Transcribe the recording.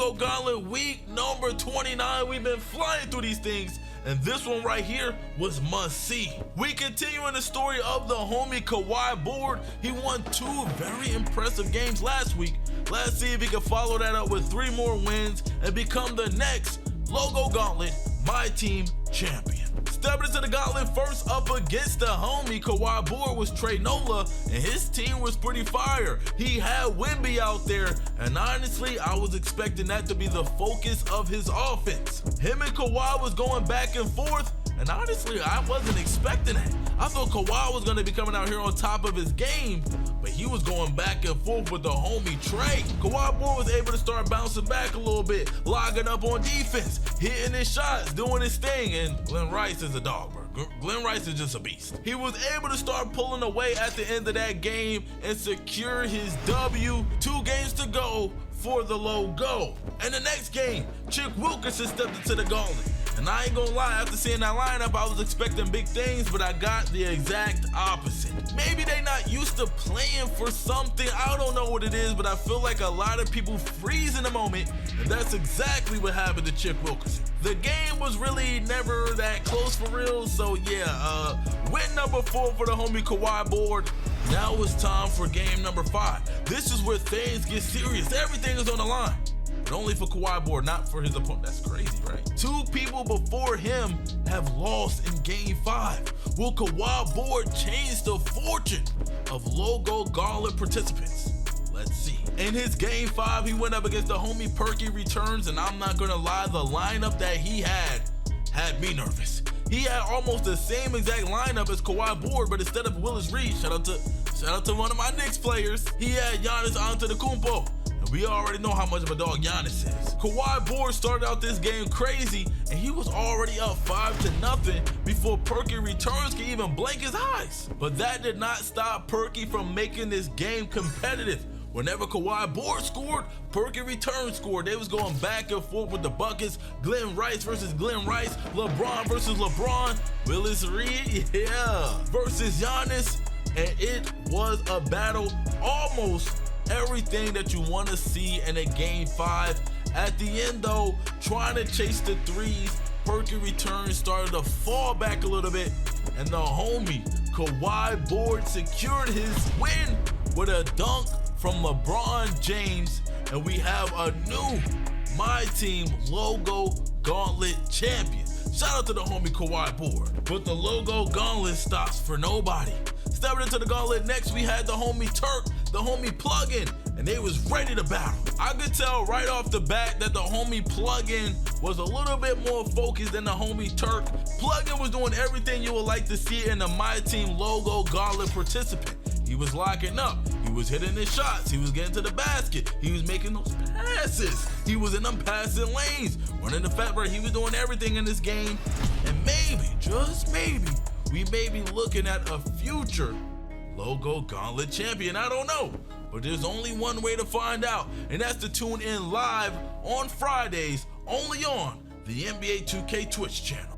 Logo Gauntlet week number 29. We've been flying through these things, and this one right here was must see. We continue in the story of the homie Kawhi Board. He won 2 very impressive games last week. Let's see if he can follow that up with 3 more wins and become the next Logo Gauntlet MyTEAM champion. Stepping into the gauntlet first up against the homie Kawhi Board was Trey Nola, and his team was pretty fire. He had Wemby out there, and honestly, I was expecting that to be the focus of his offense. Him and Kawhi was going back and forth, and honestly, I wasn't expecting it. I thought Kawhi was going to be coming out here on top of his game, but he was going back and forth with the homie Trey. Kawhi Board was able to start bouncing back a little bit, logging up on defense, hitting his shots, doing his thing, and Glenn Rice is a dog, bro. Glenn Rice is just a beast. He was able to start pulling away at the end of that game and secure his W. 2 games to go for the logo. And the next game, Chick Wilkerson stepped into the gauntlet. And I ain't gonna lie, after seeing that lineup, I was expecting big things, but I got the exact opposite. Maybe they not used to playing for something, I don't know what it is, but I feel like a lot of people freeze in the moment, and that's exactly what happened to Chick Wilkerson. The game was really never that close for real, so yeah, win number 4 for the homie Kawhi Board. Now it's time for game number 5. This is where things get serious, everything is on the line. But only for Kawhi Board, not for his opponent. That's crazy, right? 2 people before him have lost in game 5. Will Kawhi Board change the fortune of Logo Gauntlet participants? Let's see. In his game 5, he went up against the homie Perky Returns, and I'm not gonna lie, the lineup that he had me nervous. He had almost the same exact lineup as Kawhi Board, but instead of Willis Reed, shout out to one of my Knicks players, he had Giannis Antetokounmpo. We already know how much of a dog Giannis is. Kawhi Board started out this game crazy, and he was already up 5-0 before Perky Returns could even blink his eyes. But that did not stop Perky from making this game competitive. Whenever Kawhi Board scored, Perky Returns scored. They was going back and forth with the buckets. Glenn Rice versus Glenn Rice. LeBron versus LeBron. Willis Reed, yeah, versus Giannis. And it was a battle, almost everything that you want to see in a game 5. At the end though, trying to chase the threes, Perky Returns started to fall back a little bit, and the homie Kawhi Board secured his win with a dunk from LeBron James, and we have a new MyTEAM Logo Gauntlet champion. Shout out to the homie Kawhi Board. But the Logo Gauntlet stops for nobody. Stepping into the gauntlet next, we had the homie Turk, the homie Plugin, and they was ready to battle. I could tell right off the bat that the homie Plugin was a little bit more focused than the homie Turk. Plugin was doing everything you would like to see in a MyTEAM Logo Gauntlet participant. He was locking up, he was hitting his shots, he was getting to the basket, he was making those passes, he was in them passing lanes, running the fat break. He was doing everything in this game, and maybe, just maybe, we may be looking at a future Logo Gauntlet champion. I don't know, but there's only one way to find out, and that's to tune in live on Fridays only on the NBA 2K Twitch channel.